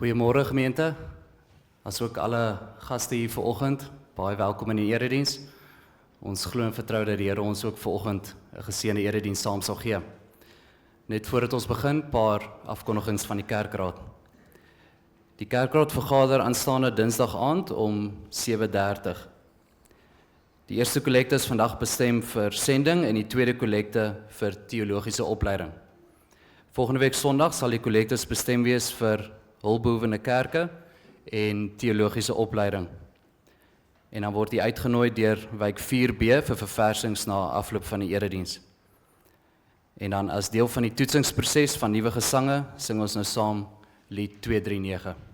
Goeiemôre gemeente, asook alle gaste hier vanoggend. Baie welkom in die erediens. Ons glo en vertrou dat die Here ons ook vanoggend 'n geseënde erediens saam sal gee. Net voordat ons begin, paar afkondigings van die kerkraad. Die kerkraad vergader aanstaande Dinsdag aand om 7:30. Die eerste kollekte is vandag bestem vir sending en die tweede kollekte vir teologiese opleiding. Volgende week Sondag sal die kollektes bestem wees vir hulpbehoevende kerke en teologiese opleiding. En dan word jy uitgenooi deur wijk 4B vir verversings na afloop van die erediens. En dan as deel van die toetsingsproses van nuwe gesange, sing ons nou saam lied 239.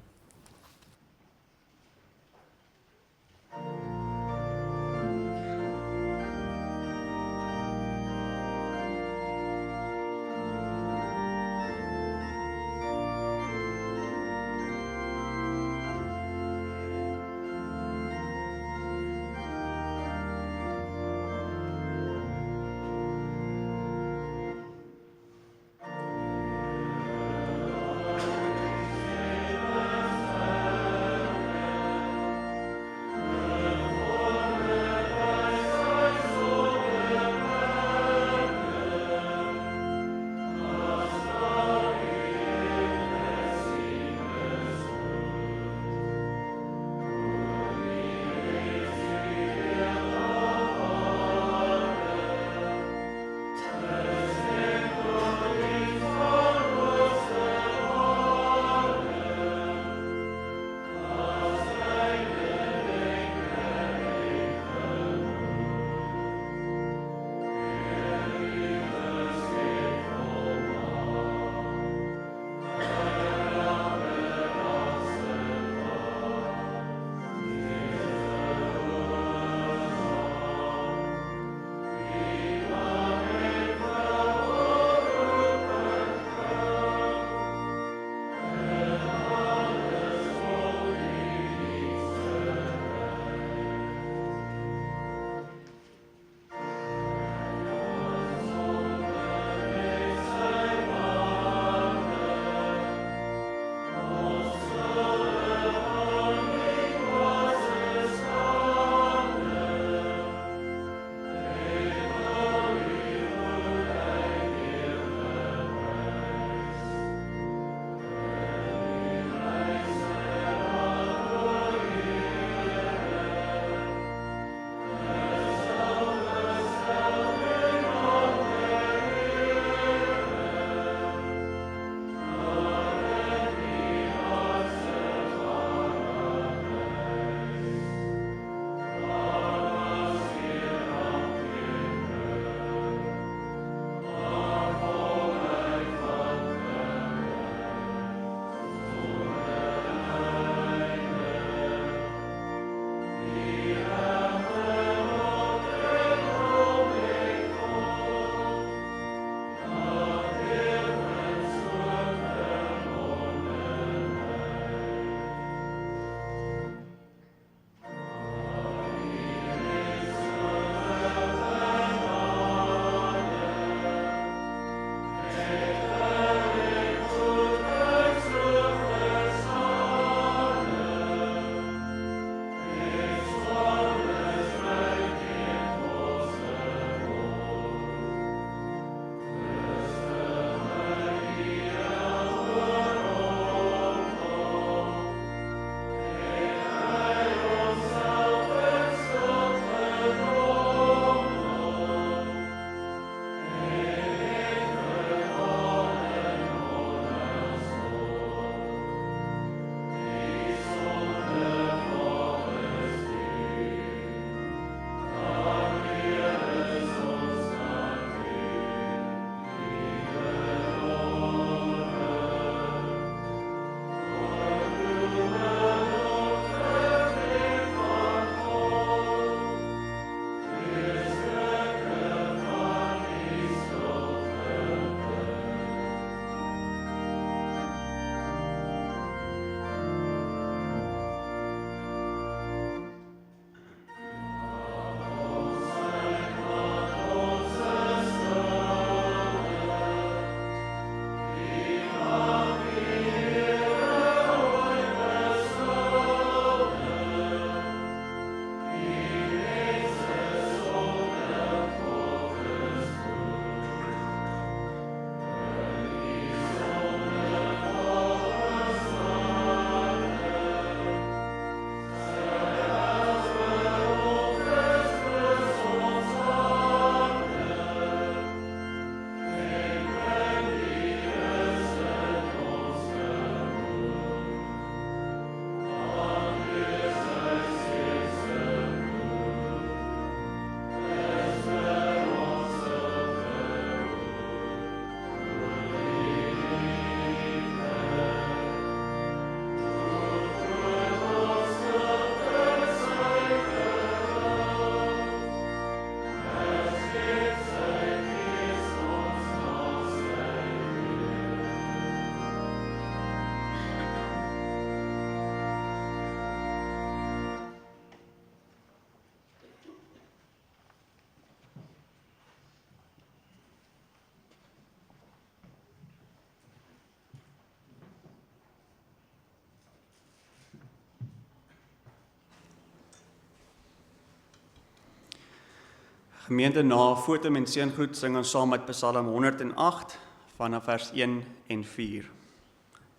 Gemeente, na foto en seëngroet sing ons saam met Psalm 108 vanaf vers 1 en 4.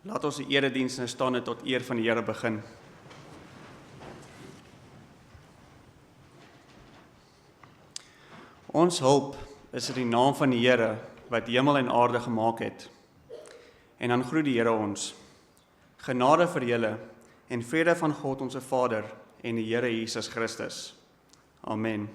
Laat ons die erediens staan tot eer van die Here begin. Ons hulp is in die naam van die Here wat hemel en aarde gemaak het. En dan groet die Here ons. Genade vir julle en vrede van God ons Vader en die Here Jesus Christus. Amen.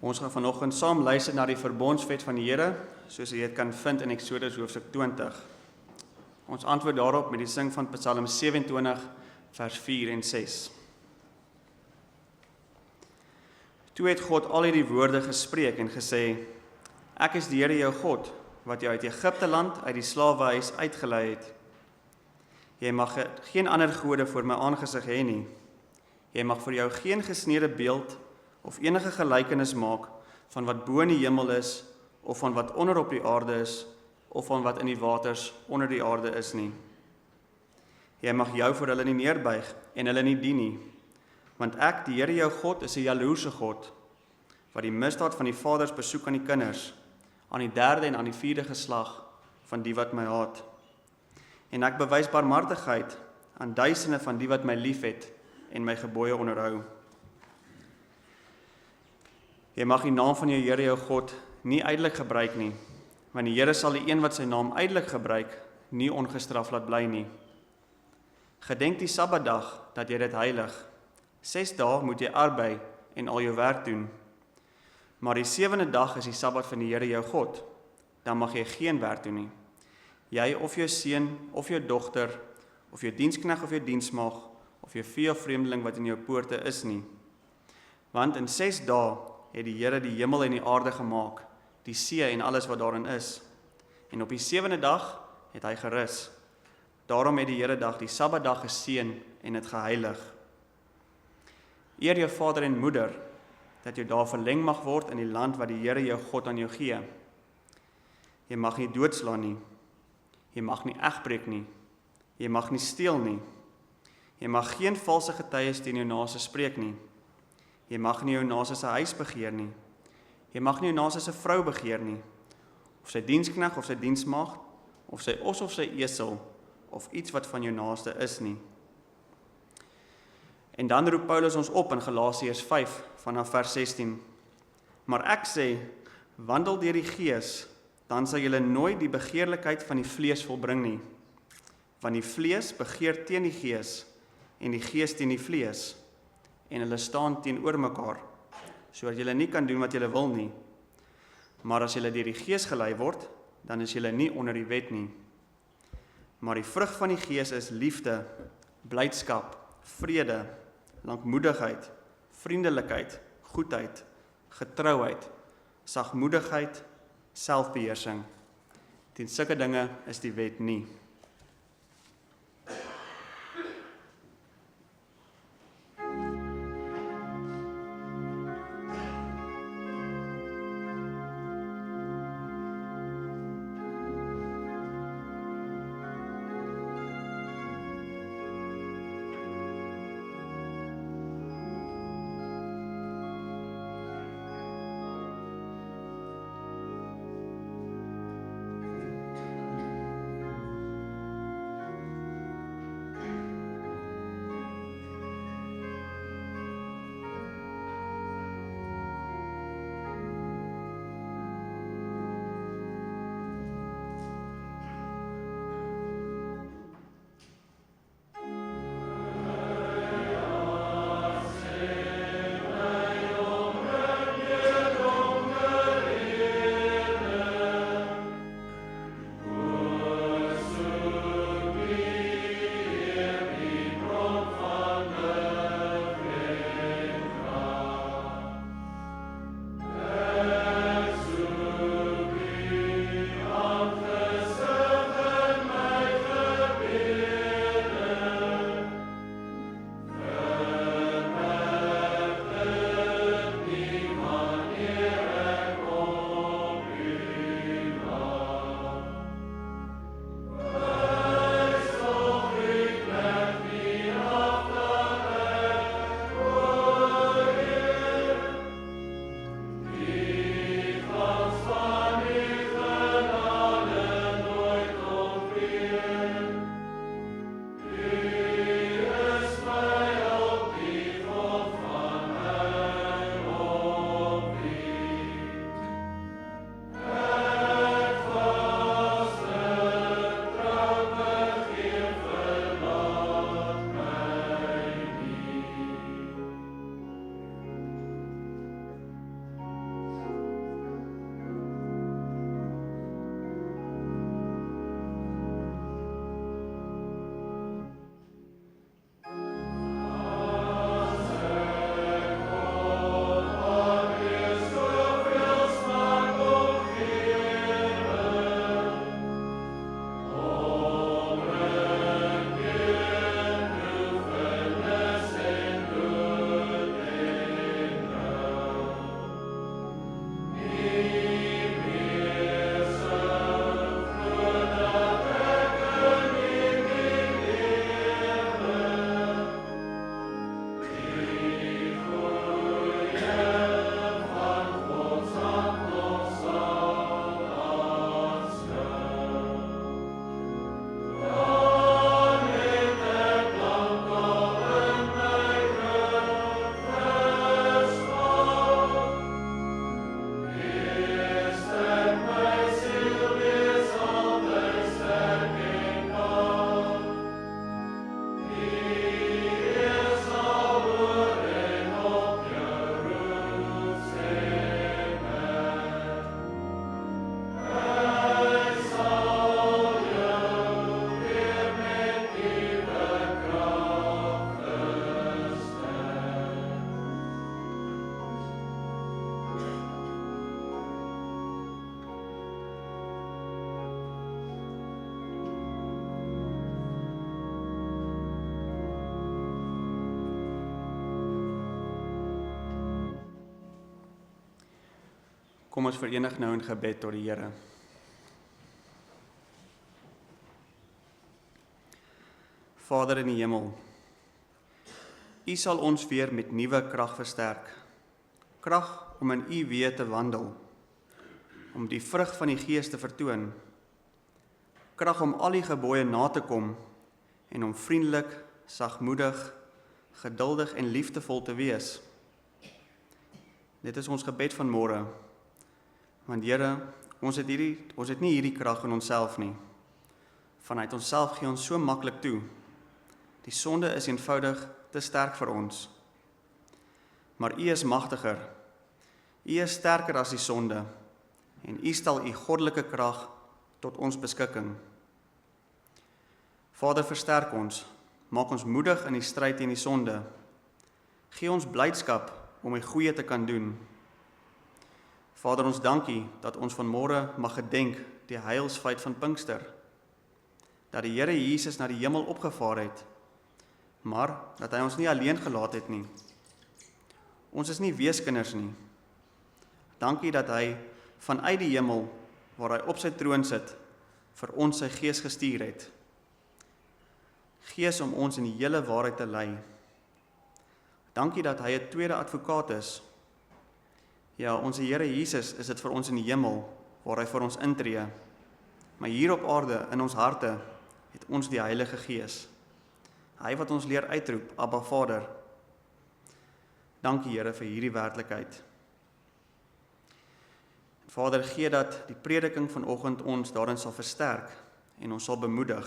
Ons gaan vanoggend saam luister na die verbondswet van die Here, soos jy dit kan vind in Eksodus hoofstuk 20. Ons antwoord daarop met die sing van Psalm 27 vers 4 en 6. Toe het God al hierdie woorde gespreek en gesê: Ek is die Here jou God, wat jou uit Egipte land, uit die slawehuis uitgelei het. Jy mag geen ander gode voor my aangesig hê nie. Jy mag vir jou geen gesneede beeld of enige gelykenis maak van wat bo in die hemel is, of van wat onder op die aarde is, of van wat in die waters onder die aarde is nie. Jy mag jou voor hulle nie neerbuig en hulle nie dien nie, want ek, die Here jou God, is 'n jaloerse God, wat die misdaad van die vaders besoek aan die kinders, aan die 3de en aan die 4de geslag van die wat my haat. En ek bewys barmhartigheid aan duisende van die wat my liefhet en my gebooie onderhou. Jy mag die naam van jou Here jou God nie ydelik gebruik nie, want die Here sal die een wat sy naam ydelik gebruik, nie ongestraf laat bly nie. Gedenk die Sabbatdag dat jy dit heilig. 6 dae moet jy arbei en al jou werk doen. Maar die 7de dag is die Sabbat van die Here jou God. Dan mag jy geen werk doen nie. Jy of jou seun of jou dogter, of jou diensknegt of jou diensmaag, of jou vee of vreemdeling wat in jou poorte is nie. Want in 6 dae het die Here die hemel en die aarde gemaak, die see en alles wat daarin is. En op die 7de dag het hy gerus. Daarom het die Here dag die Sabbatdag geseën en dit geheilig. Eer jou vader en moeder, dat jou daar verleng mag word in die land wat die Here jou God aan jou gee. Jy mag nie doodslaan nie. Jy mag nie egbreek nie. Jy mag nie steel nie. Jy mag geen valse getuies teen jou naaste spreek nie. Jy mag nie jou naaste se huis begeer nie. Jy mag nie jou naaste se vrou begeer nie, of sy dienskneg of sy diensmaagd, of sy os of sy esel, of iets wat van jou naaste is nie. En dan roep Paulus ons op in Galasiërs 5 vanaf vers 16. Maar ek sê, wandel deur die Gees, dan sal julle nooit die begeerlikheid van die vlees volbring nie. Want die vlees begeer teen die Gees, en die Gees teen die vlees, en hulle staan teenoor mekaar, sodat julle nie kan doen wat julle wil nie. Maar as julle deur die Gees gelei word, dan is julle nie onder die wet nie. Maar die vrug van die Gees is liefde, blydskap, vrede, lankmoedigheid, vriendelikheid, goedheid, getrouheid, sagmoedigheid, selfbeheersing. Teen sulke dinge is die wet nie. Kom ons verenig nou in gebed tot die Here. Vader in die hemel, U sal ons weer met nuwe krag versterk. Krag om in U weë te wandel, om die vrug van die Gees te vertoon. Krag om al die gebooie na te kom en om vriendelik, sagmoedig, geduldig en liefdevol te wees. Dit is ons gebed van môre. Want Here, ons het nie hierdie krag in onsself nie. Vanuit onsself gee ons so maklik toe. Die sonde is eenvoudig te sterk vir ons. Maar U is magtiger. U is sterker as die sonde en U stel U goddelike krag tot ons beskikking. Vader, versterk ons, maak ons moedig in die stryd teen die sonde. Gee ons blydskap om die goeie te kan doen. Vader, ons dankie dat ons vanmôre mag gedenk die heilsfeit van Pinkster, dat die Here Jesus na die hemel opgevaar het, maar dat hy ons nie alleen gelaat het nie. Ons is nie weeskinders nie. Dankie dat hy vanuit die hemel, waar hy op sy troon sit, vir ons sy Gees gestuur het. Gees om ons in die hele waarheid te lei. Dankie dat hy 'n tweede advokaat is. Ja, ons Here Jesus is dit vir ons in die hemel, waar hy vir ons intree. Maar hier op aarde, in ons harte, het ons die Heilige Gees. Hy wat ons leer uitroep, Abba Vader. Dankie Here vir hierdie werklikheid. Vader, gee dat die prediking vanoggend ons daarin sal versterk en ons sal bemoedig.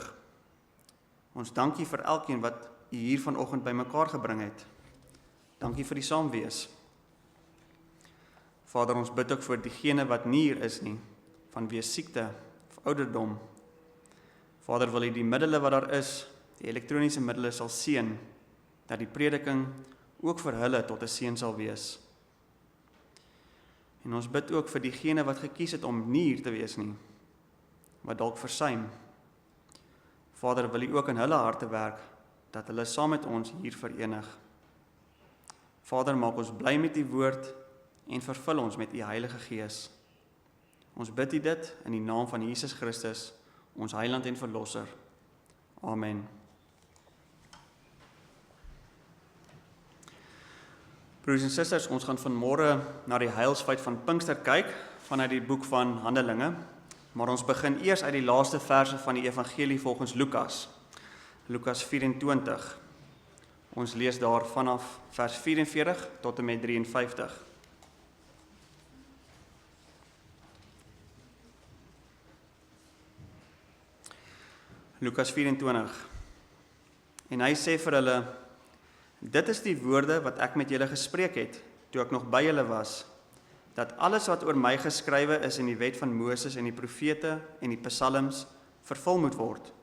Ons dankie vir elkeen wat U hier vanoggend bymekaar gebring het. Dankie vir die saamwees. Vader, ons bid ook vir diegene wat nie hier is nie, vanweë siekte of ouderdom. Vader, wil U die middele wat daar is, die elektroniese middele sal seën, dat die prediking ook vir hulle tot 'n seën sal wees. En ons bid ook vir diegene wat gekies het om nie hier te wees nie, wat dalk versuim. Vader, wil U ook in hulle harte werk, dat hulle saam met ons hier verenig. Vader, maak ons bly met U woord en vervul ons met U Heilige Gees. Ons bid U dit in die naam van Jesus Christus, ons Heiland en Verlosser. Amen. Broers en susters, ons gaan vanmôre na die heilsfeit van Pinkster kyk, vanuit die boek van Handelinge, maar ons begin eers uit die laaste verse van die evangelie volgens Lukas, Lukas 24. Ons lees daar vanaf vers 44 tot en met 53. Lukas 24. En hy sê vir hulle, dit is die woorde wat ek met julle gespreek het, toe ek nog by julle was, dat alles wat oor my geskrywe is in die wet van Moses en die profete en die psalms vervul moet word.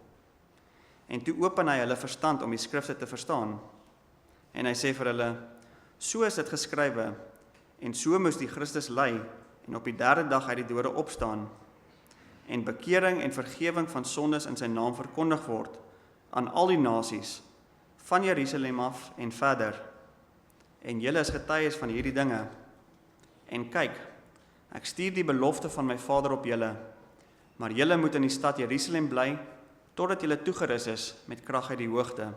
En toe open hy hulle verstand om die skrifte te verstaan. En hy sê vir hulle, so is dit geskrywe, en so moes die Christus ly, en op die 3de dag uit die dode opstaan, en bekering en vergewing van sondes in sy naam verkondig word, aan al die nasies, van Jerusalem af en verder. En julle is getuies van hierdie dinge. En kyk, ek stuur die belofte van my Vader op julle, maar julle moet in die stad Jerusalem bly, totdat julle toegerus is met krag uit die hoogte.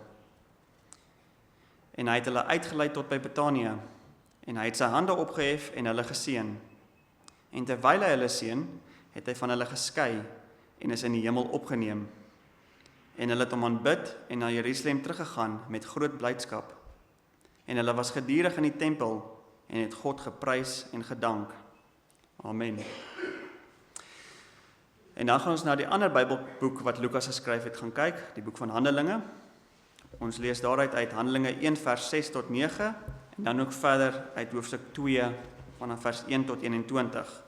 En hy het hulle uitgelei tot by Betanië, en hy het sy hande opgehef en hulle geseën. En terwyl hy hulle seën, het hy van hulle geskei en is in die hemel opgeneem. En hulle het hom aanbid en na Jerusalem teruggegaan met groot blydskap. En hulle was gedurig in die tempel en het God geprys en gedank. Amen. En dan gaan ons na die ander Bybelboek wat Lukas geskryf het gaan kyk, die boek van Handelinge. Ons lees daaruit uit Handelinge 1 vers 6 tot 9 en dan ook verder uit hoofstuk 2 vanaf vers 1 tot 21.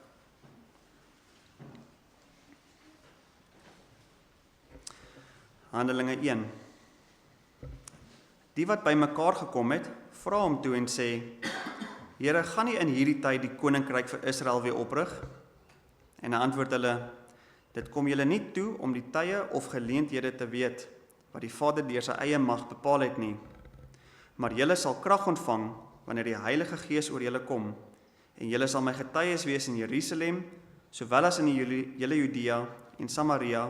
Handelinge 1. Die wat by mekaar gekom het, vra hom toe en sê, Here, gaan nie in hierdie tyd die koninkryk vir Israel weer oprig? En hy antwoord hulle, dit kom julle nie toe om die tye of geleenthede te weet, wat die Vader deur sy eie mag bepaal het nie. Maar julle sal krag ontvang, wanneer die Heilige Gees oor julle kom, en julle sal my getuies wees in Jerusalem, sowel as in die hele Judea en Samaria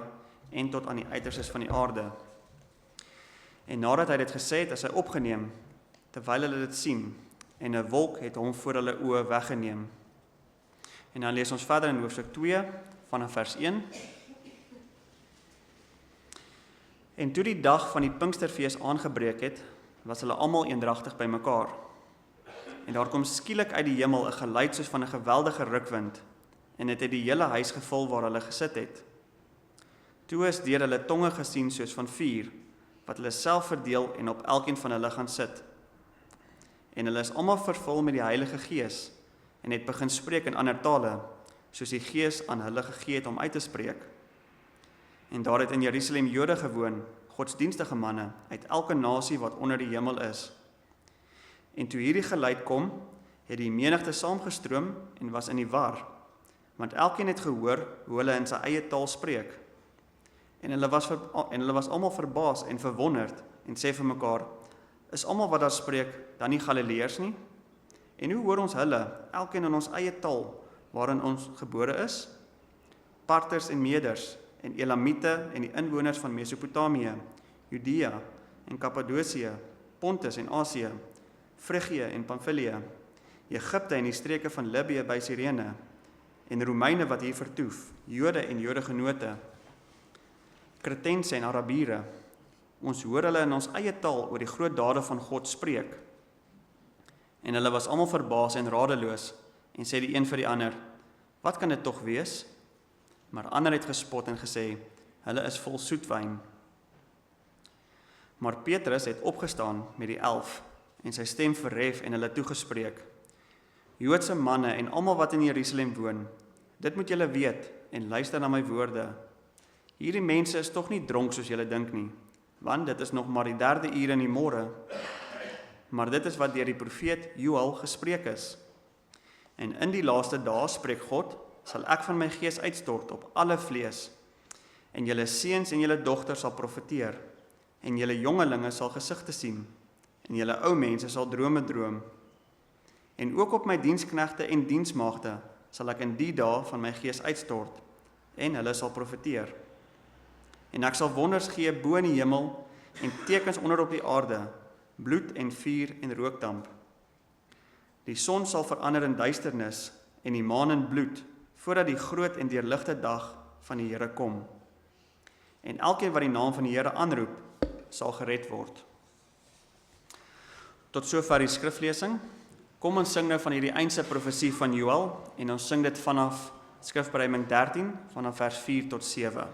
en tot aan die uiterstes van die aarde. En nadat hy dit gesê het, is hy opgeneem, terwyl hulle dit sien, en 'n wolk het hom voor hulle oë weggeneem. En dan lees ons verder in hoofstuk 2 vanaf vers 1. En toe die dag van die Pinksterfees aangebreek het, was hulle almal eendragtig bymekaar. En daar kom skielik uit die hemel 'n geluid soos van 'n geweldige rukwind, en dit het die hele huis gevul waar hulle gesit het. Toe is deur hulle tonge gesien soos van vuur, wat hulle self verdeel en op elkeen van hulle gaan sit. En hulle is almal vervul met die Heilige Gees, en het begin spreek in ander tale, soos die Gees aan hulle gegee het om uit te spreek. En daar het in Jerusalem Jode gewoon, godsdienstige manne, uit elke nasie wat onder die hemel is. En toe hierdie geluid kom, het die menigte saamgestroom en was in die war, want elkeen het gehoor hoe hulle in sy eie taal spreek. En hulle was almal verbaas en verwonderd en sê vir mekaar, is almal wat daar spreek dan nie Galileërs nie? En hoe hoor ons hulle, elkeen in ons eie taal, waarin ons gebore is? Parters en Meders, en Elamiete en die inwoners van Mesopotamië, Judea en Kappadosie, Pontus en Asië, Frigië en Pamfilië, Egipte en die streke van Libië by Sirene, en Romeine wat hier vertoef, Jode en Jodegenote, Kretense en Arabiere. Ons hoor hulle in ons eie taal oor die groot dade van God spreek. En hulle was almal verbaas en radeloos, en sê die een vir die ander, wat kan dit tog wees? Maar ander het gespot en gesê, hulle is vol soetwyn. Maar Petrus het opgestaan met die 11, en sy stem verhef en hulle toegespreek, Joodse manne en almal wat in Jerusalem woon, dit moet julle weet, en luister na my woorde. Hierdie mense is tog nie dronk soos julle dink nie, want dit is nog maar die 3de uur in die môre. Maar dit is wat deur die profeet Joël gespreek is. En in die laaste dae, spreek God, sal ek van my gees uitstort op alle vlees, en julle seuns en julle dogters sal profeteer, en julle jongelinge sal gesigte sien, en julle ou mense sal drome droom. En ook op my diensknegte en diensmaagde sal ek in die dae van my gees uitstort, en hulle sal profeteer. En ek sal wonders gee bo in die hemel, en tekens onder op die aarde, bloed en vuur en rookdamp. Die son sal verander in duisternis, en die maan in bloed, voordat die groot en deurligte dag van die Here kom. En elkeen wat die naam van die Here aanroep, sal gered word. Tot sover die skriflesing. Kom ons sing nou van hierdie eindse profesie van Joël, en ons sing dit vanaf Skrifbereiding 13, vanaf vers 4 tot 7.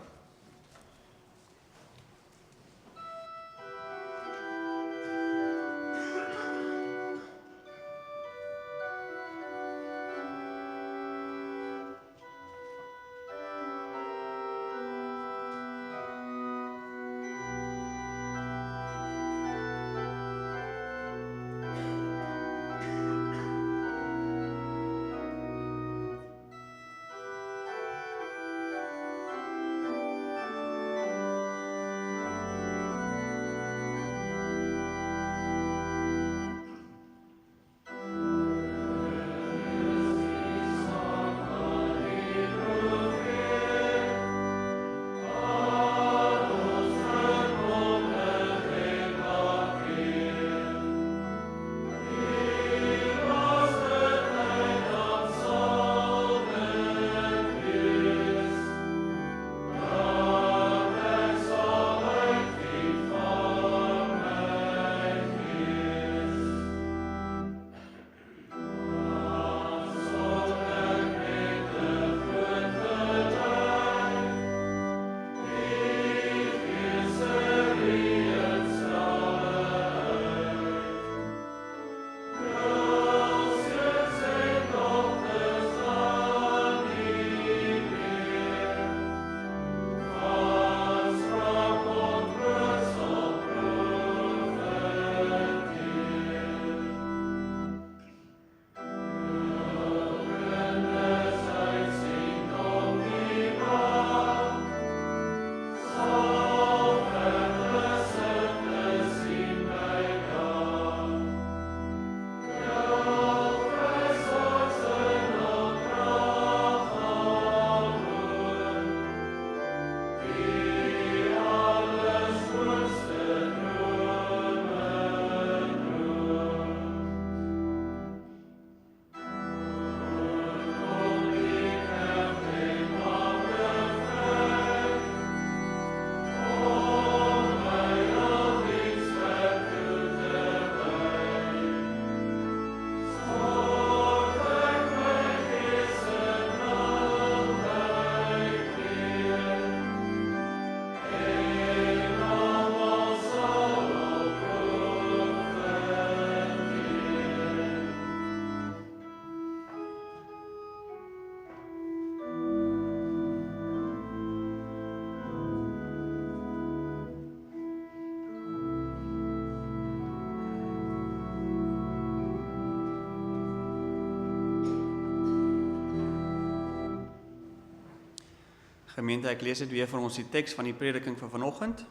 Gemeente, ek lees dit weer vir ons die teks van die prediking van vanoggend.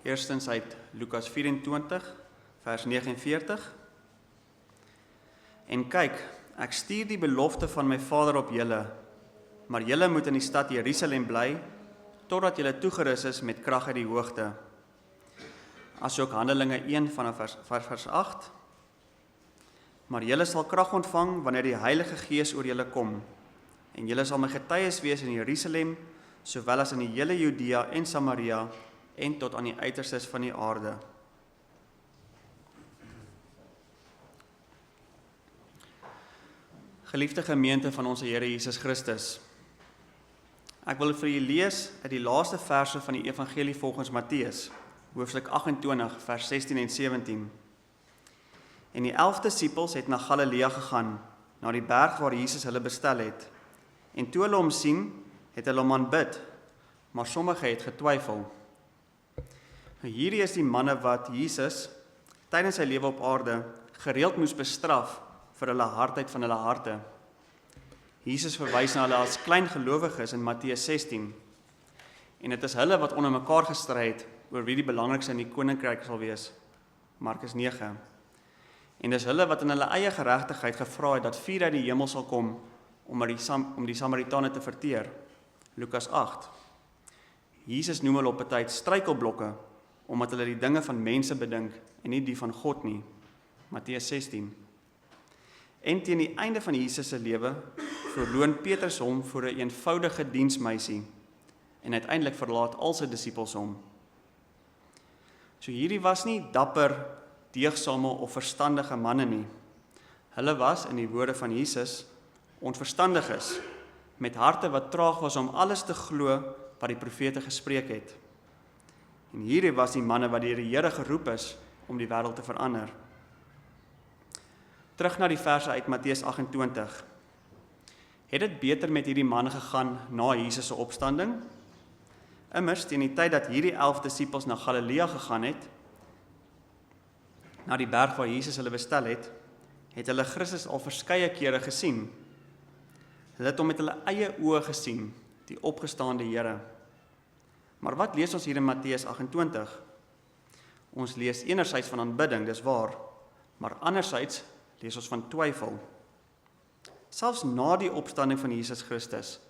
Eerstens uit Lukas 24, vers 49. En kyk, ek stuur die belofte van my Vader op julle, maar julle moet in die stad Jerusalem bly, totdat julle toegerus is met krag uit die hoogte. Asook Handelinge 1 vanaf vers 8. Maar julle sal krag ontvang wanneer die Heilige Gees oor julle kom, en julle sal my getuies wees in Jerusalem, sowel as in die hele Judea en Samaria, en tot aan die uiterstes van die aarde. Geliefde gemeente van ons Here Jesus Christus, ek wil vir julle lees uit die laaste verse van die Evangelie volgens Matteus, hoofstuk 28, vers 16 en 17. En die 11 disippels het na Galilea gegaan, na die berg waar Jesus hulle bestel het. En toe hulle hom sien, het hulle hom aanbid, maar sommige het getwyfel. Hierdie is die manne wat Jesus, tydens sy lewe op aarde, gereeld moes bestraf vir hulle hardheid van hulle harte. Jesus verwys na hulle as klein gelowiges in Matteus 16. En dit is hulle wat onder mekaar gestry het oor wie die belangrikste in die koninkryk sal wees. Markus 9. En dis hulle wat in hulle eie geregtigheid gevra het dat vuur uit die hemel sal kom om die Samaritane te verteer. Lukas 8. Jesus noem hulle op 'n tyd struikelblokke, omdat hulle die dinge van mense bedink en nie die van God nie. Matteus 16. En teen die einde van Jesus se lewe verloon Petrus hom vir 'n eenvoudige diensmeisie en uiteindelik verlaat al sy disippels hom. So hierdie was nie dapper, deegsame of verstandige manne nie. Hulle was, in die woorde van Jesus, onverstandiges, met harte wat traag was om alles te glo wat die profete gespreek het. En hierdie was die manne wat deur die Here geroep is om die wêreld te verander. Terug na die verse uit Matteus 28. Het dit beter met hierdie manne gegaan na Jesus se opstanding? Immers, teen die tyd dat hierdie 11 disippels na Galilea gegaan het, na die berg waar Jesus hulle bestel het, het hulle Christus al verskeie kere gesien. Hulle het hom met hulle eie oë gesien, die opgestaande Here. Maar wat lees ons hier in Matteus 28? Ons lees enerzijds van aanbidding, dis waar, maar anderzijds lees ons van twyfel. Selfs na die opstanding van Jesus Christus,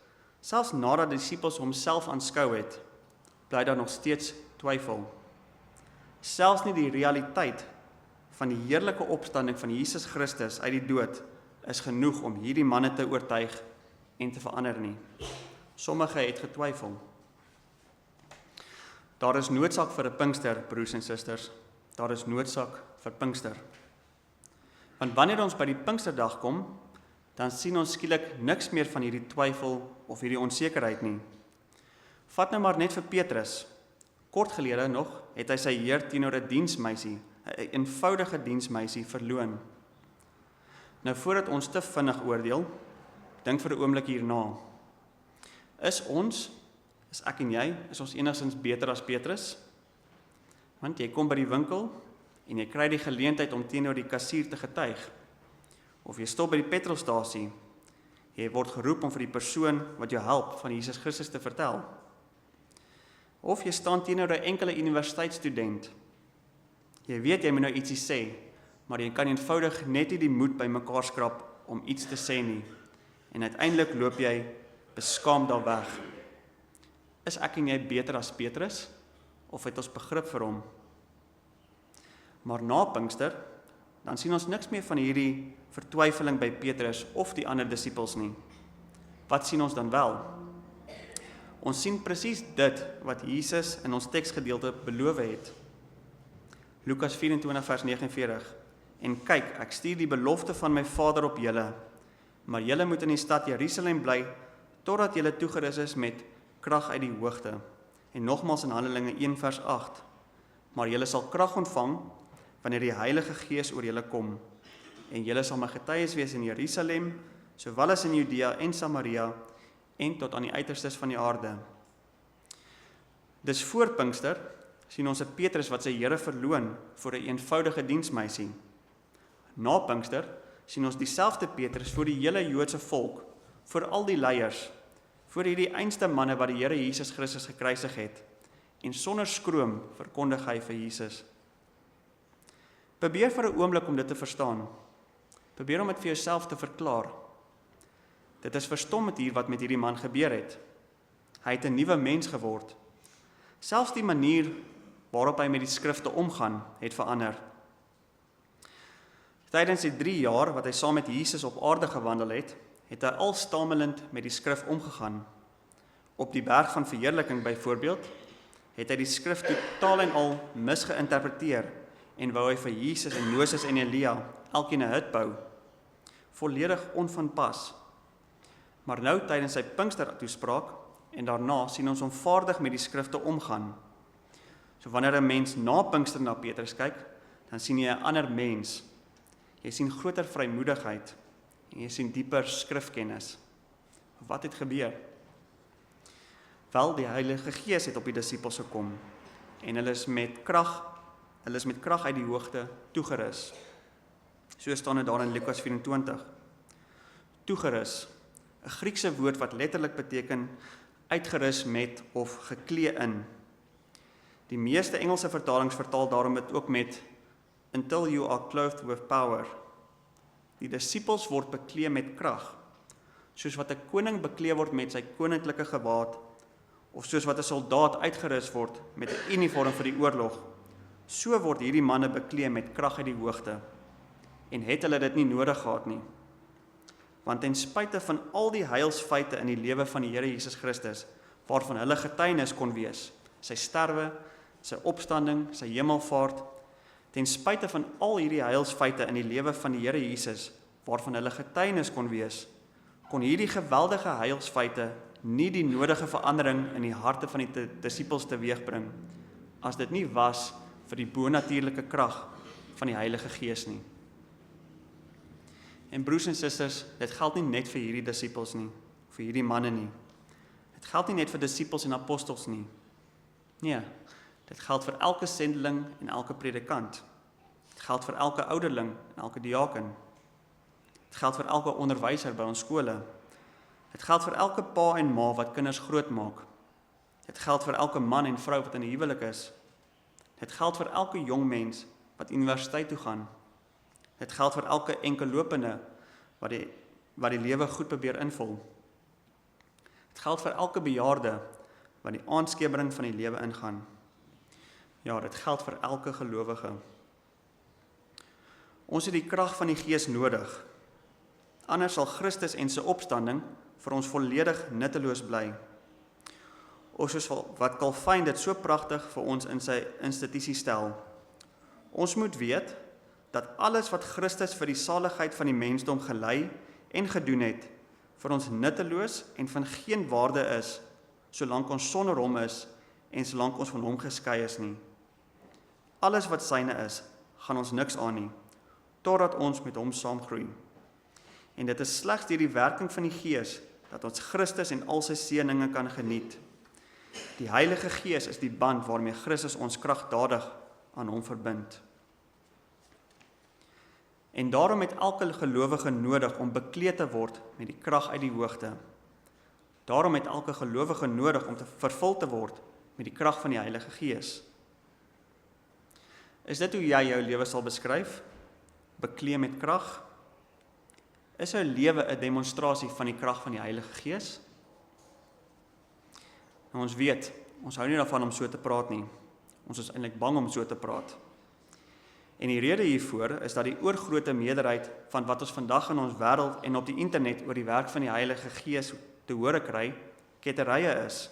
selfs nadat die disippels homself aanskou het, bly daar nog steeds twyfel. Selfs nie die realiteit van die heerlike opstanding van Jesus Christus uit die dood is genoeg om hierdie manne te oortuig en te verander nie. Sommige het getwyfel. Daar is noodsaak vir 'n Pinkster, broers en susters. Daar is noodsaak vir Pinkster. Want wanneer ons by die Pinksterdag kom, dan sien ons skielik niks meer van hierdie twyfel of hierdie onsekerheid nie. Vat nou maar net vir Petrus. Kort gelede nog het hy sy Heer teenoor 'n diensmeisie, 'n eenvoudige diensmeisie verloon. Nou voordat ons te vinnig oordeel, dink vir 'n oomblik hierna. Is ek en jy, is ons enigstens beter as Petrus? Want jy kom by die winkel en jy kry die geleentheid om teenoor die kassier te getuig. Of jy stop by die petrolstasie. Jy word geroep om vir die persoon wat jou help van Jesus Christus te vertel. Of jy staan teenoor 'n enkele universiteitsstudent. Jy weet jy moet nou ietsie sê, maar jy kan eenvoudig net nie die moed by mekaar skrap om iets te sê nie. En uiteindelik loop jy beskaamd daar weg. Is ek en jy beter as Petrus? Of het ons begrip vir hom? Maar na Pinkster, dan sien ons niks meer van hierdie vertwyfeling by Petrus of die ander disippels nie. Wat sien ons dan wel? Ons sien presies dit wat Jesus in ons teksgedeelte beloof het. Lukas 24 vers 49. En kyk, ek stuur die belofte van my Vader op julle, maar julle moet in die stad Jerusalem bly, totdat julle toegerus is met krag uit die hoogte. En nogmaals in Handelinge 1 vers 8. Maar julle sal krag ontvang, wanneer die Heilige Gees oor julle kom. En julle sal my getuies wees in Jerusalem, sowel as in Judea en Samaria, en tot aan die uiterstes van die aarde. Dis voor Pinkster sien ons 'n Petrus wat sy Here verloon vir 'n eenvoudige diensmeisie. Na Pinkster sien ons dieselfde Petrus voor die hele Joodse volk, voor al die leiers, voor hierdie einste manne wat die Here Jesus Christus gekruisig het, en sonder skroom verkondig hy vir Jesus. Probeer vir 'n oomblik om dit te verstaan. Probeer om dit vir jouself te verklaar. Dit is verstommend hier wat met hierdie man gebeur het. Hy het 'n nuwe mens geword. Selfs die manier waarop hy met die skrifte omgaan, het verander. Tydens die 3 jaar wat hy saam met Jesus op aarde gewandel het, het hy al stamelend met die skrif omgegaan. Op die berg van verheerliking byvoorbeeld, het hy die skrif totaal en al misgeïnterpreteer en wou hy vir Jesus en Moses en Elia elkeen 'n hut bou. Volledig onvanpas. Maar nou tydens sy Pinkstertoespraak en daarna sien ons hom vaardig met die skrifte omgaan. So wanneer 'n mens na Pinkster na Petrus kyk, dan sien jy 'n ander mens. Jy sien groter vrymoedigheid en jy sien dieper skrifkennis. Wat het gebeur? Wel, die Heilige Gees het op die disippels gekom en hulle is met krag uit die hoogte toegerus. So staan dit daar in Lukas 24. Toegerus, 'n Griekse woord wat letterlik beteken uitgerus met of geklee in. Die meeste Engelse vertalings vertaal daarom dit ook met until you are clothed with power. Die disippels word beklee met krag, soos wat 'n koning beklee word met sy koninklike gewaad, of soos wat 'n soldaat uitgerus word met 'n uniform vir die oorlog. So word hierdie manne beklee met krag uit die hoogte, en het hulle dit nie nodig gehad nie. Want ten spyte van al die heilsfeite in die lewe van die Here Jesus Christus, waarvan hulle getuienis kon wees, sy sterwe, sy opstanding, sy hemelvaart, ten spyte van al hierdie heilsfeite in die lewe van die Here Jesus, waarvan hulle getuienis kon wees, kon hierdie geweldige heilsfeite nie die nodige verandering in die harte van die disippels teweegbring, as dit nie was vir die bonatuurlike krag van die Heilige Gees nie. En broers en susters, dit geld nie net vir hierdie disippels nie, vir hierdie manne nie. Dit geld nie net vir disippels en apostels nie. Nee, dit geld vir elke sendeling en elke predikant. Dit geld vir elke ouderling en elke diaken. Dit geld vir elke onderwyser by ons skole. Dit geld vir elke pa en ma wat kinders grootmaak. Dit geld vir elke man en vrou wat in 'n huwelik is. Dit geld vir elke jong mens wat universiteit toe gaan. Dit geld vir elke enkellopende wat die lewe goed probeer invul. Dit geld vir elke bejaarde wat die aanskemering van die lewe ingaan. Ja, dit geld vir elke gelowige. Ons het die krag van die Gees nodig. Anders sal Christus en sy opstanding vir ons volledig nutteloos bly. Of soos wat Calvin dit so pragtig vir ons in sy institusie stel. Ons moet weet dat alles wat Christus vir die saligheid van die mensdom gelei en gedoen het, vir ons nutteloos en van geen waarde is, solank ons sonder hom is en solank ons van hom geskei is nie. Alles wat syne is, gaan ons niks aan nie, totdat ons met hom saamgroei. En dit is slegs deur die werking van die Gees, dat ons Christus en al sy seëninge kan geniet. Die Heilige Gees is die band waarmee Christus ons kragtadig aan hom verbind. En daarom het elke gelowige nodig om bekleed te word met die krag uit die hoogte. Daarom het elke gelowige nodig om vervul te word met die krag van die Heilige Gees. Is dit hoe jy jou lewe sal beskryf? Bekleed met krag? Is jou lewe 'n demonstrasie van die krag van die Heilige Gees? Nou ons weet, ons hou nie daarvan om so te praat nie. Ons is eintlik bang om so te praat. En die rede hiervoor is dat die oorgrote meerderheid van wat ons vandag in ons wêreld en op die internet oor die werk van die Heilige Gees te hore kry, ketterye is.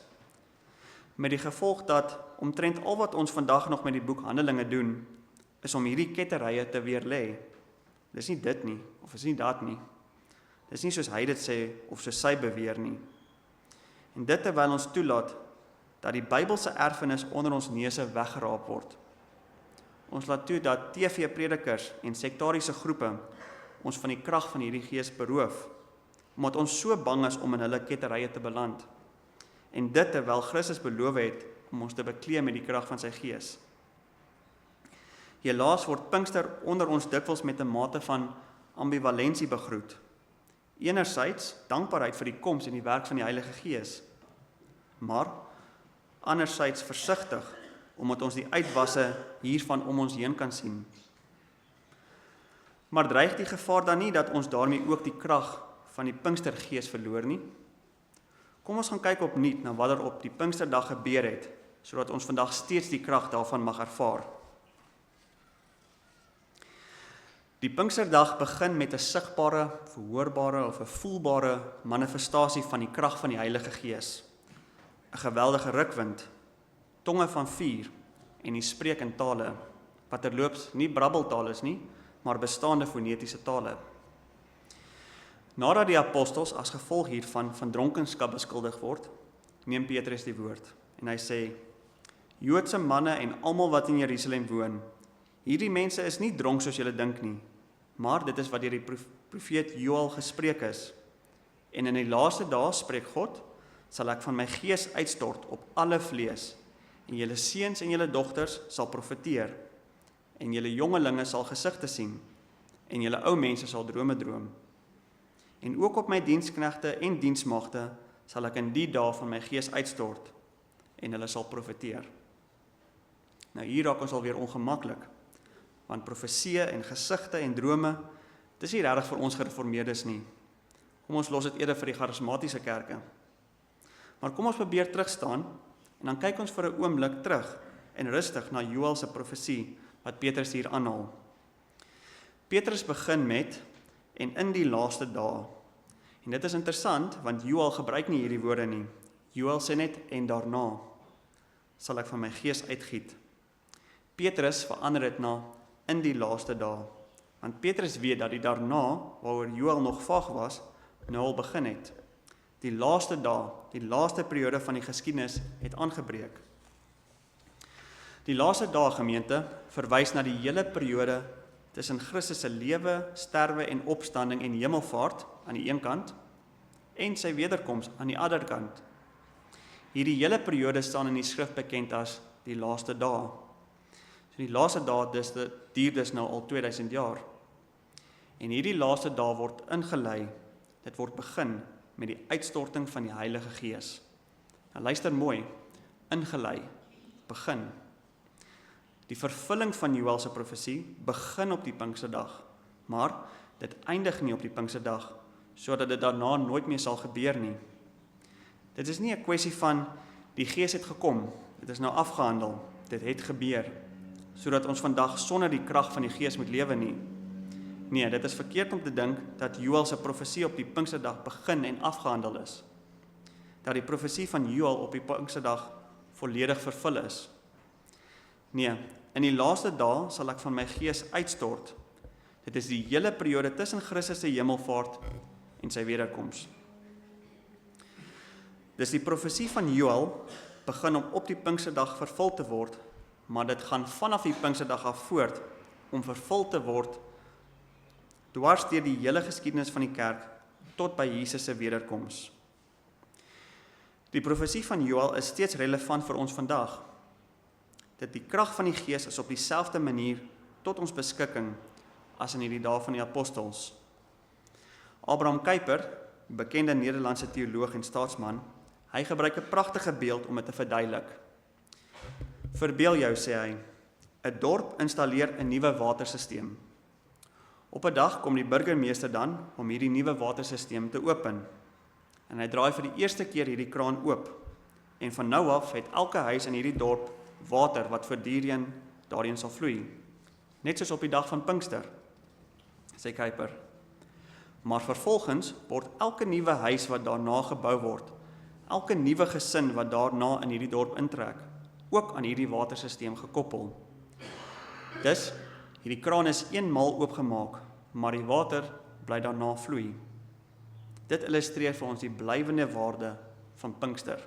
Met die gevolg dat omtrent al wat ons vandag nog met die boek Handelinge doen, is om hierdie ketterye te weerlê. Dis nie dit nie, of is nie dat nie. Dis nie soos hy dit sê, of soos sy beweer nie. En dit terwyl ons toelaat, dat die Bybelse erfenis onder ons neuse weggeraap word. Ons laat toe dat TV-predikers en sektariese groepe ons van die krag van hierdie Gees beroof, omdat ons so bang is om in hulle ketterye te beland. En dit terwyl Christus beloof het om ons te beklee met die krag van sy Gees. Helaas word Pinkster onder ons dikwels met 'n mate van ambivalensie begroet. Enerzijds dankbaarheid vir die koms en die werk van die Heilige Gees, maar anderzijds versigtig, omdat ons die uitwasse hiervan om ons heen kan sien. Maar dreig die gevaar dan nie dat ons daarmee ook die krag van die Pinkstergees verloor nie? Kom ons gaan kyk opnuut na wat op die Pinksterdag gebeur het, sodat ons vandag steeds die krag daarvan mag ervaar. Die Pinksterdag begin met 'n sigbare, verhoorbare of 'n voelbare manifestasie van die krag van die Heilige Gees. 'n Geweldige rukwind, tonge van vuur en die spreek in tale, wat terloops nie brabbeltaal is nie, maar bestaande fonetiese tale. Nadat die apostels as gevolg hiervan van dronkenskap beskuldig word, neem Petrus die woord en hy sê: Joodse manne en almal wat in Jerusalem woon, hierdie mense is nie dronk soos julle dink nie, maar dit is wat deur die profeet Joël gespreek is. En in die laaste dae, spreek God, sal ek van my gees uitstort op alle vlees, en julle seuns en julle dogters sal profeteer, en julle jongelinge sal gesigte sien, en julle ou mense sal drome droom. En ook op my diensknegte en diensmagte sal ek in die dae van my gees uitstort, en hulle sal profeteer. Nou hier raak ons alweer ongemaklik, want profeseë en gesigte en drome, dis nie regtig vir ons gereformeerdes nie. Kom ons los dit eerder vir die charismatiese kerke. Maar kom ons probeer terugstaan, en dan kyk ons vir 'n oomblik terug, en rustig na Joël se profesie, wat Petrus hier aanhaal. Petrus begin met, en in die laaste dae. En dit is interessant, want Joël gebruik nie hierdie woorde nie. Joël sê net, en daarna sal ek van my gees uitgiet. Petrus verander dit na, in die laaste dae. Want Petrus weet dat die daarna, waaroor Joël nog vaag was, nou al begin het. Die laaste dae, die laaste periode van die geskiedenis het aangebreek. Die laaste dae, gemeente, verwys na die hele periode tussen Christus se lewe, sterwe en opstanding en hemelvaart aan die een kant en sy wederkoms aan die ander kant. Hierdie hele periode staan in die skrif bekend as die laaste dae. So die laaste dae duur dus nou al 2000 jaar. En hierdie laaste dae word ingelei, dit word begin met die uitstorting van die Heilige Gees. Nou luister mooi, ingelei, begin. Die vervulling van Joël se profesie begin op die Pinksterdag, maar dit eindig nie op die Pinksterdag, sodat dit daarna nooit meer sal gebeur nie. Dit is nie 'n kwessie van die Gees het gekom, dit is nou afgehandel, dit het gebeur, sodat ons vandag sonder die krag van die Gees moet lewe nie. Nee, dit is verkeerd om te dink dat Joël se profesie op die Pinksterdag begin en afgehandel is. Dat die profesie van Joël op die Pinksterdag volledig vervul is. Nee, in die laaste dae sal ek van my gees uitstort. Dit is die hele periode tussen Christus se hemelvaart en sy wederkoms. Dis die profesie van Joël begin om op die Pinksterdag vervul te word, maar dit gaan vanaf die Pinksterdag af voort om vervul te word dwars deur die hele geskiedenis van die kerk tot by Jesus se wederkoms. Die profesie van Joël is steeds relevant vir ons vandag. Dat die krag van die Gees is op dieselfde manier tot ons beskikking as in die dae van die apostels. Abraham Kuyper, bekende Nederlandse teoloog en staatsman, hy gebruik 'n pragtige beeld om dit te verduidelik. Verbeel jou, sê hy, 'n dorp installeer 'n nuwe watersisteem. Op 'n dag kom die burgemeester dan om hierdie nuwe watersisteem te open. En hy draai vir die eerste keer hierdie kraan oop. En van nou af het elke huis in hierdie dorp water wat voortdurend daarin sal vloei. Net soos op die dag van Pinkster, sê Kuyper. Maar vervolgens word elke nuwe huis wat daarna gebou word, elke nuwe gesin wat daarna in hierdie dorp intrek, ook aan hierdie watersisteem gekoppel. Dus, hierdie kraan is eenmaal oopgemaak, maar die water bly daarna vloei. Dit illustreer vir ons die blywende waarde van Pinkster.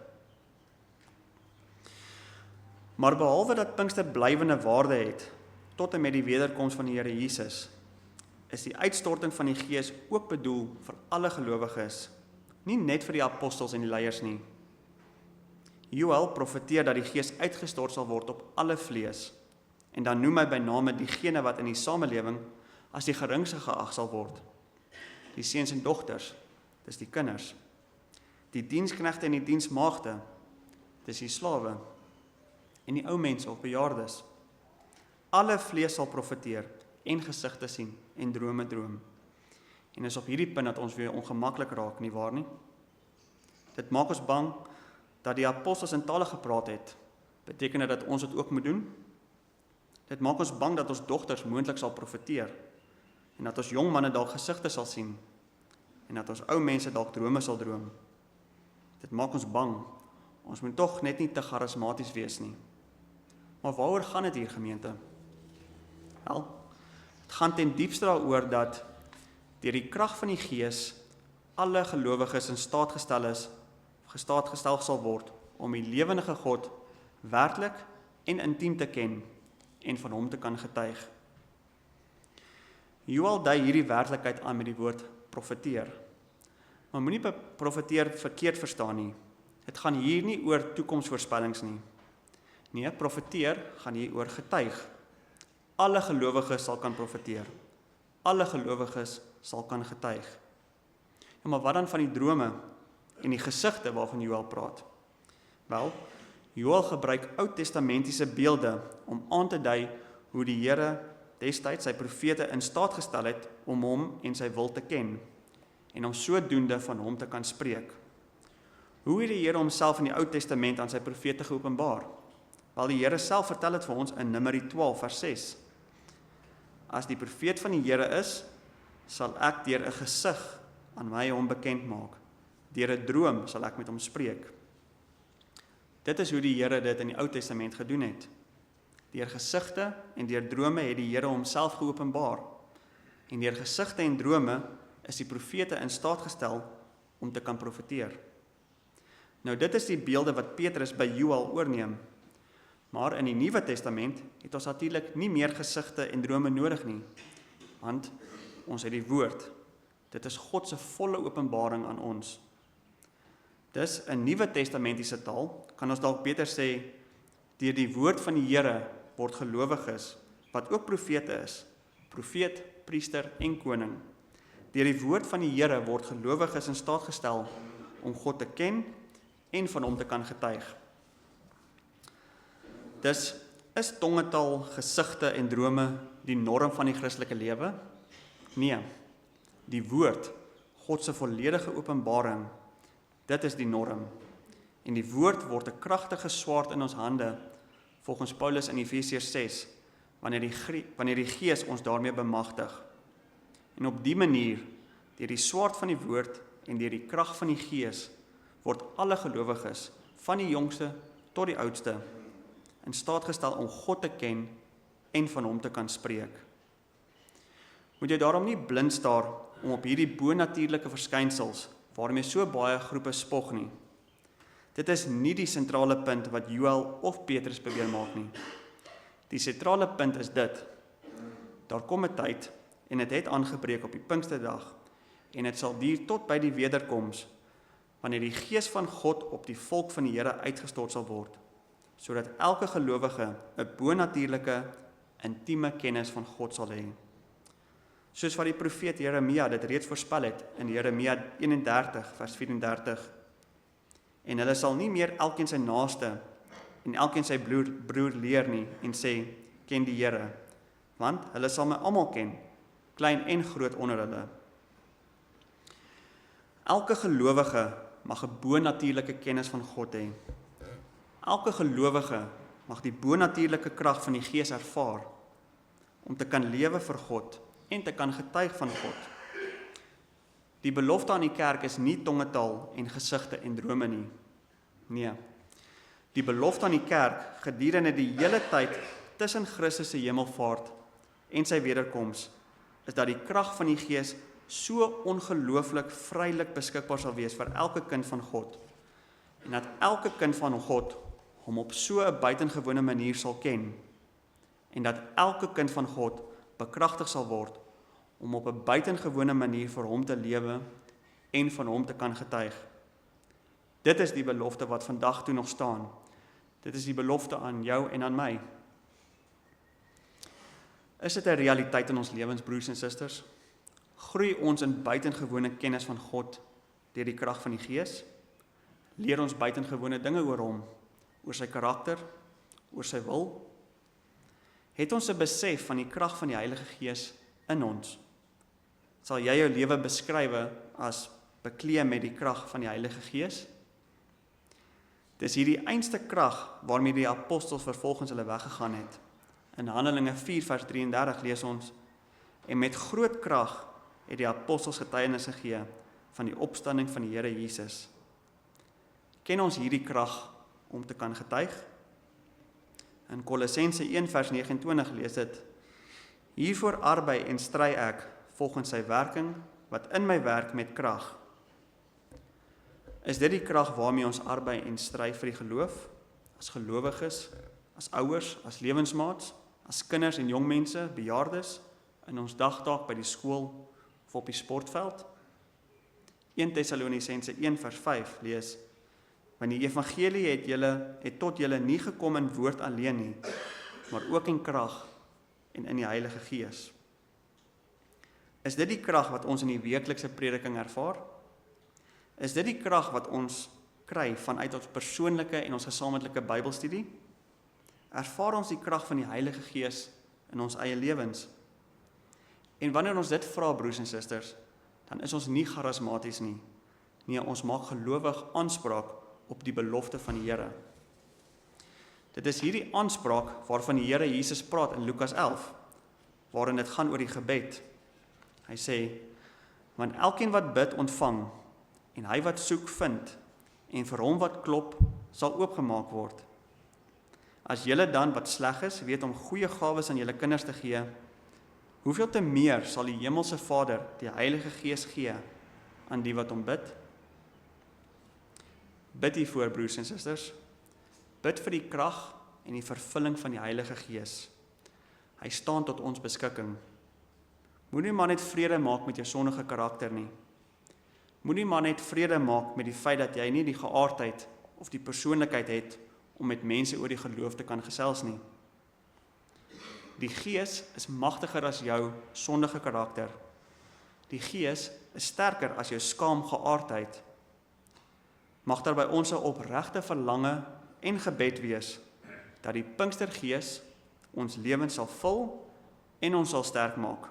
Maar behalwe dat Pinkster blywende waarde het, tot en met die wederkoms van die Here Jesus, is die uitstorting van die Gees ook bedoel vir alle gelowiges, nie net vir die apostels en die leiers nie. Joël profeteer dat die Gees uitgestort sal word op alle vlees, en dan noem hy by name diegene wat in die samelewing as die geringste geag sal word. die seuns en dogters, dis die kinders. Die diensknegte en die diensmaagde, dis die slawe. En die ou mense of bejaardes. Alle vlees sal profeteer en gesigte sien en drome droom. En is op hierdie punt dat ons weer ongemaklik raak, nie waar nie? Dit maak ons bang dat die apostels in tale gepraat het. Beteken dit dat ons dit ook moet doen? Dit maak ons bang dat ons dogters moontlik sal profeteer en dat ons jong manne dalk gesigte sal sien en dat ons ou mense dalk drome sal droom. Dit maak ons bang. Ons moet tog net nie te charismaties wees nie. Maar waaroor gaan dit hier, gemeente? Wel, dit gaan ten diepste daaroor dat deur die krag van die Gees alle gelowiges in staat gestel sal word om die lewendige God werklik en intiem te ken en van hom te kan getuig. Joël dui hierdie werklikheid aan met die woord profeteer. Maar moenie profeteer verkeerd verstaan nie. Dit gaan hier nie oor toekomsvoorspellings nie. Nee, profeteer gaan hier oor getuig. Alle gelowiges sal kan profeteer. Alle gelowiges sal kan getuig. Ja, maar wat dan van die drome en die gesigte waarvan Joël praat? Wel, Joël gebruik Oud-testamentiese beelde om aan te dui hoe die Here destyds sy profete in staat gestel het om hom en sy wil te ken en om sodoende van hom te kan spreek. Hoe het die Here homself in die Ou Testament aan sy profete geopenbaar? Wel, die Here self vertel dit vir ons in Numeri 12 vers 6. As die profeet van die Here is, sal ek deur 'n gesig aan my hom bekend maak. Deur 'n droom sal ek met hom spreek. Dit is hoe die Here dit in die Ou Testament gedoen het. Deur gesigte en deur drome het die Here homself geopenbaar. En deur gesigte en drome is die profete in staat gestel om te kan profeteer. Nou dit is die beelde wat Petrus by Joël oorneem. Maar in die Nuwe Testament het ons natuurlik nie meer gesigte en drome nodig nie, want ons het die woord. Dit is God se volle openbaring aan ons. Dus in Nuwe Testamentiese taal kan ons dalk beter sê, deur die woord van die Here word gelowiges, wat ook profete is, profeet, priester en koning. Deur die woord van die Here word gelowiges in staat gestel om God te ken en van hom te kan getuig. Dus is tongetaal, gesigte en drome die norm van die Christelike lewe? Nee, die woord, God se volledige openbaring, dit is die norm. En die woord word 'n kragtige swaard in ons hande, volgens Paulus in Efesiërs 6, wanneer die Gees ons daarmee bemagtig. En op die manier, deur die swaard van die woord en deur die krag van die Gees, word alle gelowiges, van die jongste tot die oudste, in staat gestel om God te ken en van hom te kan spreek. Moet jy daarom nie blind staar om op hierdie bonatuurlike verskynsels, waarmee so baie groepe spog nie. Dit is nie die sentrale punt wat Joël of Petrus probeer maak nie. Die sentrale punt is dit: daar kom 'n tyd, en dit het aangebreek op die Pinksterdag, en dit sal duur tot by die wederkoms, wanneer die Gees van God op die volk van die Here uitgestort sal word, sodat elke gelowige 'n bonatuurlike, intieme kennis van God sal hê. Soos wat die profeet Jeremia dit reeds voorspel het in Jeremia 31 vers 34. En hulle sal nie meer elkeen sy naaste en elkeen sy broer leer nie en sê, ken die Here, want hulle sal my almal ken, klein en groot onder hulle. Elke gelowige mag 'n bonatuurlike kennis van God hê. Elke gelowige mag die bonatuurlike krag van die Gees ervaar om te kan lewe vir God en te kan getuig van God. Die belofte aan die kerk is nie tongetaal en gesigte en drome nie. Nee. Die belofte aan die kerk gedurende die hele tyd tussen Christus se hemelvaart en sy wederkoms is dat die krag van die Gees so ongelooflik vrylik beskikbaar sal wees vir elke kind van God en dat elke kind van God hom op so 'n buitengewone manier sal ken en dat elke kind van God bekragtig sal word om op 'n buitengewone manier vir hom te lewe en van hom te kan getuig. Dit is die belofte wat vandag toe nog staan. Dit is die belofte aan jou en aan my. Is dit 'n realiteit in ons lewens, broers en susters? Groei ons in buitengewone kennis van God deur die krag van die Gees? Leer ons buitengewone dinge oor hom, oor sy karakter, oor sy wil? Het ons 'n besef van die krag van die Heilige Gees in ons? Sal jy jou lewe beskryf as bekleed met die krag van die Heilige Gees? Dis hierdie einste krag waarmee die apostels vervolgens hulle weggegaan het. In Handelinge 4 vers 33 lees ons: En met groot krag het die apostels getuienis gegee van die opstanding van die Here Jesus. Ken ons hierdie krag om te kan getuig? In Kolossense 1 vers 29 lees dit: Hiervoor arbei en stry ek volgens sy werking wat in my werk met krag. Is dit die krag waarmee ons arbei en stry vir die geloof, as gelowiges, as ouers, as lewensmaats, as kinders en jong mense, bejaardes, in ons dagtaak by die skool of op die sportveld? 1 Tessalonisense 1 vers 5 lees: Want die evangelie het tot julle nie gekom in woord alleen nie, maar ook in krag en in die Heilige Gees. Is dit die krag wat ons in die weeklikse prediking ervaar? Is dit die krag wat ons kry vanuit ons persoonlike en ons gesamentlike Bybelstudie? Ervaar ons die krag van die Heilige Gees in ons eie lewens? En wanneer ons dit vra, broers en susters, dan is ons nie charismaties nie. Nee, ons maak gelowig aanspraak op die belofte van die Here. Dit is hierdie aanspraak waarvan die Here Jesus praat in Lukas 11, waarin dit gaan oor die gebed. Hy sê: Want elkeen wat bid, ontvang, en hy wat soek, vind, en vir hom wat klop, sal oopgemaak word. As julle dan, wat sleg is, weet om goeie gawes aan julle kinders te gee, hoeveel te meer sal die Hemelse Vader die Heilige Gees gee aan die wat hom bid? Bid hiervoor, broers en susters. Bid vir die krag en die vervulling van die Heilige Gees. Hy staan tot ons beskikking. Moenie maar net vrede maak met jou sondige karakter nie. Moenie maar net vrede maak met die feit dat jy nie die geaardheid of die persoonlikheid het om met mense oor die geloof te kan gesels nie. Die Gees is magtiger as jou sondige karakter. Die Gees is sterker as jou skaam geaardheid. Mag daar by ons 'n opregte verlange en gebed wees dat die Pinkstergees ons lewens sal vul en ons sal sterk maak,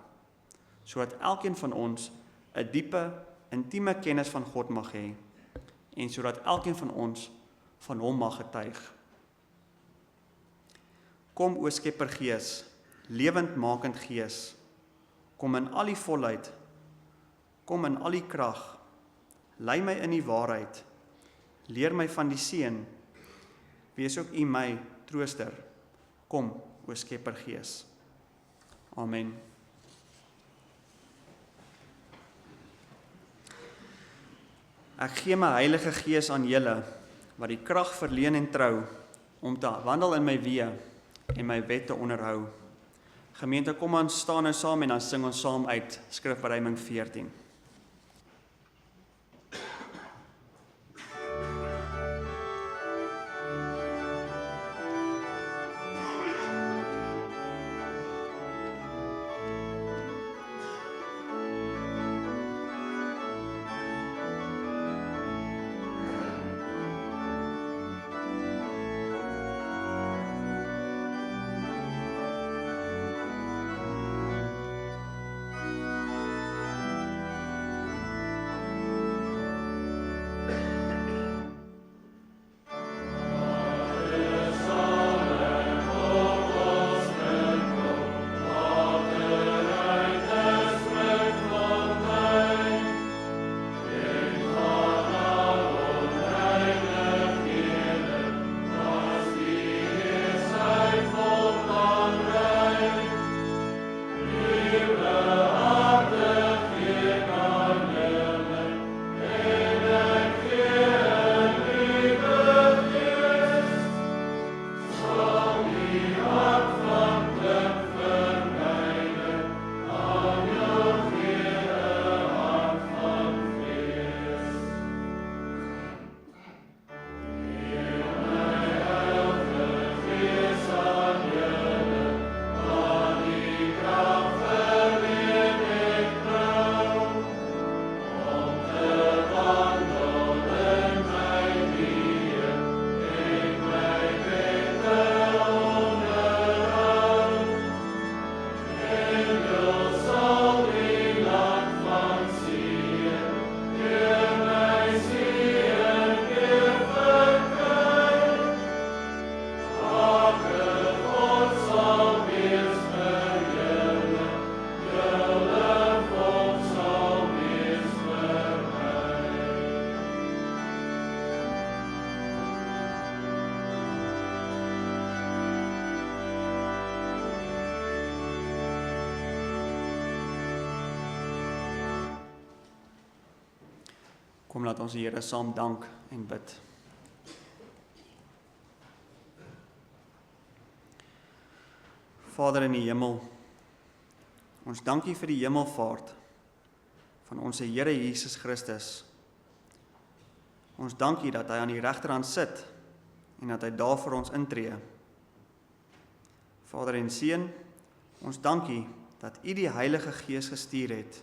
sodat elkeen van ons 'n diepe, intieme kennis van God mag hê en sodat elkeen van ons van hom mag getuig. Kom, o Skeppergees, lewendmakend Gees, kom in al die volheid, kom in al die krag, lei my in die waarheid, leer my van die seën, wees ook U my trooster, kom, o Skeppergees. Amen. Ek gee my Heilige Gees aan julle, wat die krag verleen en trou, om te wandel in my weë en my wet te onderhou. Gemeente, kom aan, staan nou saam en dan sing ons saam uit Skrifbereiding 14. Kom laat ons die Here saam dank en bid. Vader in die hemel, ons dank U vir die hemelvaart van ons Here Jesus Christus. Ons dank U dat hy aan die regterhand sit en dat hy daar vir ons intree. Vader en Seun, ons dank U dat U die Heilige Gees gestuur het,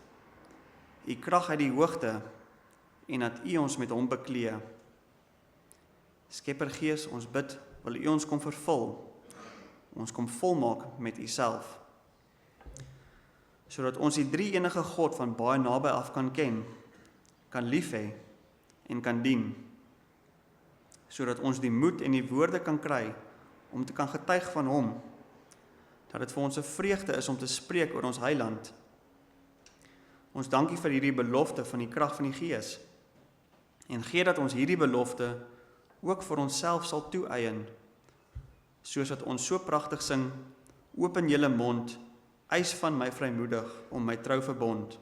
U krag uit die hoogte en dat U ons met hom beklee. Skepper Gees, ons bid, wil U ons kom vervul, ons kom volmaak met U self, sodat ons die drie enige God van baie naby af kan ken, kan lief hê en kan dien, sodat ons die moed en die woorde kan kry om te kan getuig van hom, dat dit vir ons 'n vreugde is om te spreek oor ons Heiland. Ons dank U vir hierdie belofte van die krag van die Gees, en gee dat ons hierdie belofte ook vir onsself sal toeëien, soos wat ons so pragtig sing, open julle mond, eis van my vrymoedig om my trou verbond,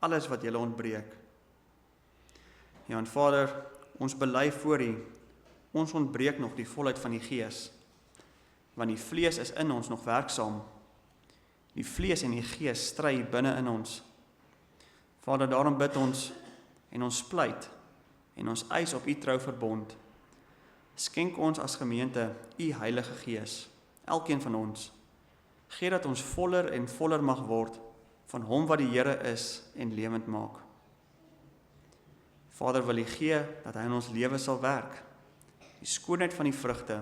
alles wat julle ontbreek. Ja, en Vader, ons bely voor U, ons ontbreek nog die volheid van die Gees, want die vlees is in ons nog werksaam. Die vlees en die Gees stry binne in ons. Vader, daarom bid ons en ons pleit en ons eis op U trouverbond. Skenk ons as gemeente U Heilige Gees, elkeen van ons. Gee dat ons voller en voller mag word van hom wat die Here is en lewend maak. Vader, wil U gee dat hy in ons lewe sal werk, die skoonheid van die vrugte,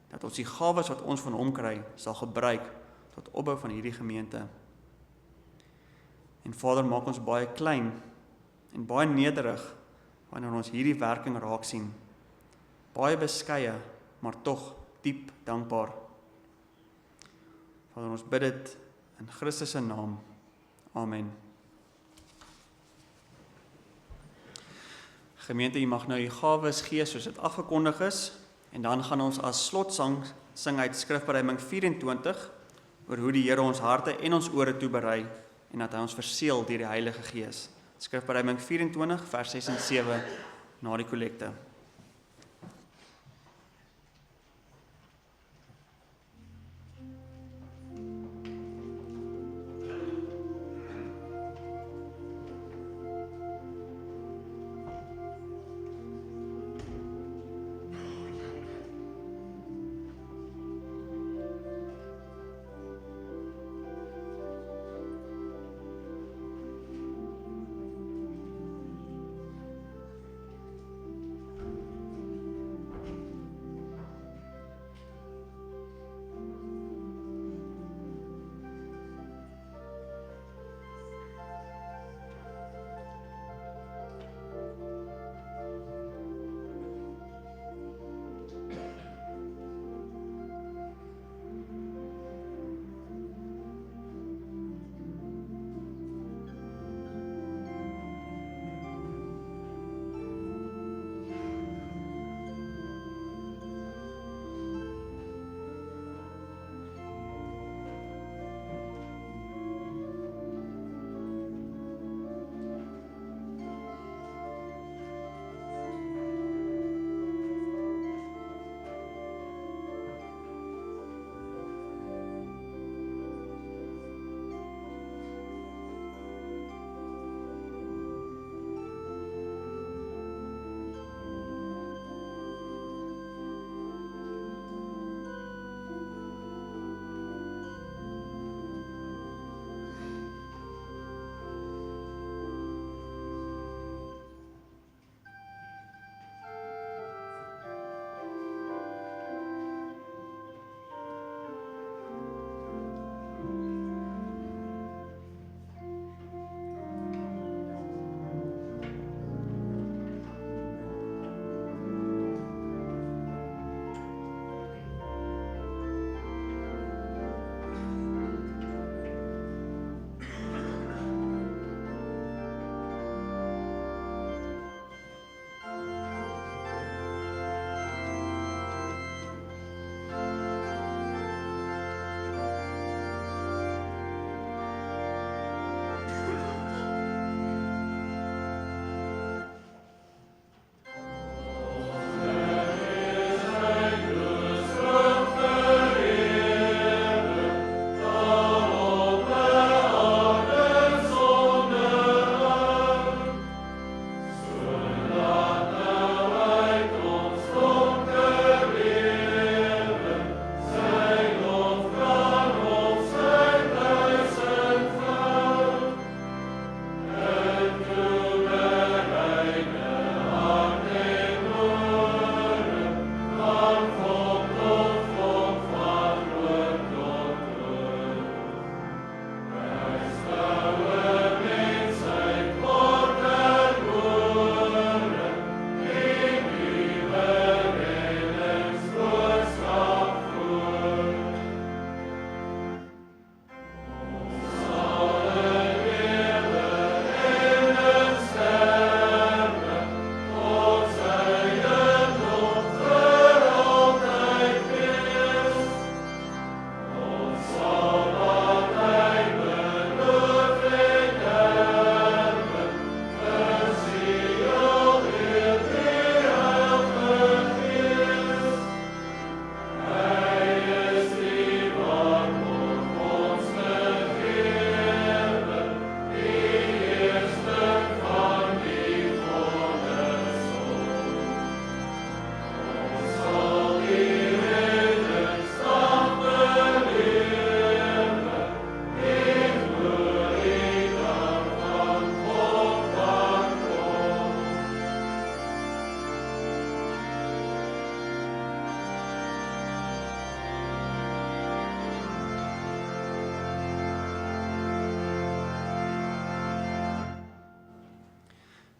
dat ons die gawes wat ons van hom kry, sal gebruik tot opbou van hierdie gemeente. En Vader, maak ons baie klein en baie nederig wanneer ons hierdie werking raak sien. Baie beskeie, maar tog diep dankbaar. Vader, ons bid dit in Christus se naam. Amen. Gemeente, U mag nou U gawes gee soos dit afgekondig is, en dan gaan ons as slotsang sing uit Skrifbereiding 24 oor hoe die Here ons harte en ons ore toeberei en dat hy ons verseël deur die Heilige Gees. Skrifbereiding 24 vers 6 en 7 na die kollekte.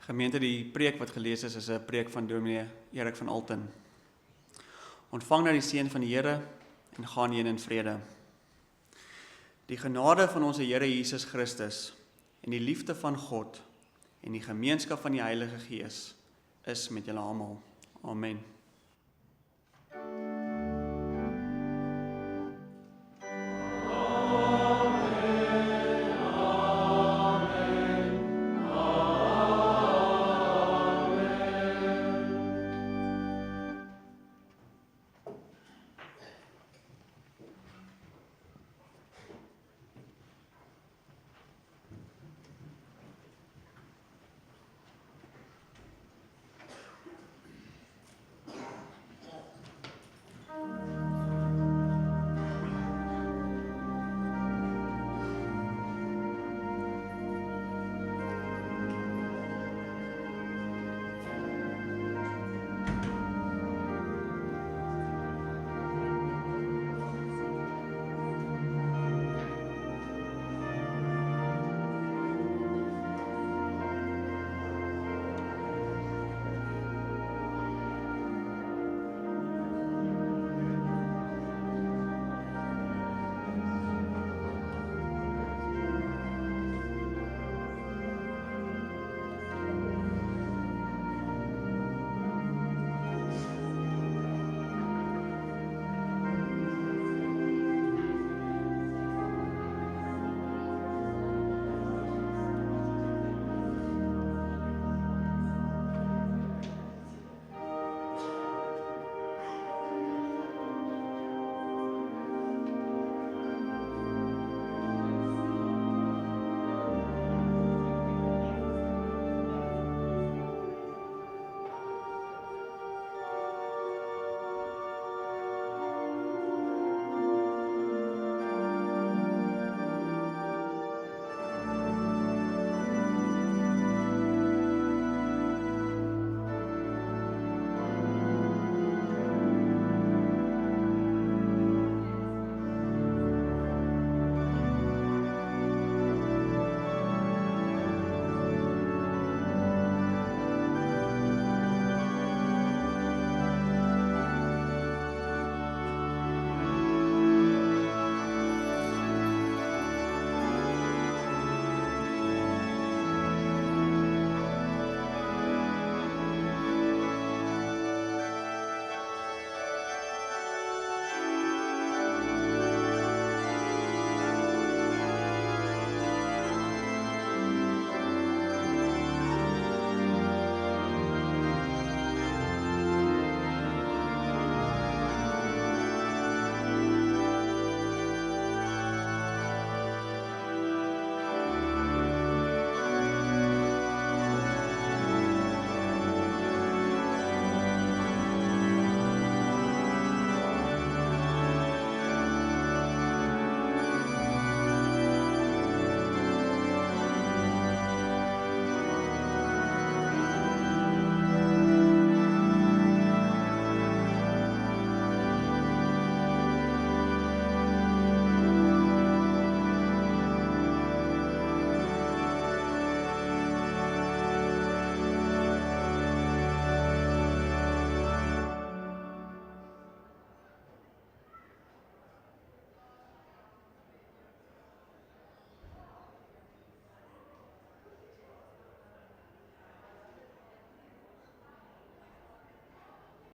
Gemeente, die preek wat gelees is 'n preek van Dominee Erik van Alten. Ontvang nou die seën van die Here en gaan heen in vrede. Die genade van ons Here Jesus Christus en die liefde van God en die gemeenskap van die Heilige Gees is met julle almal. Amen.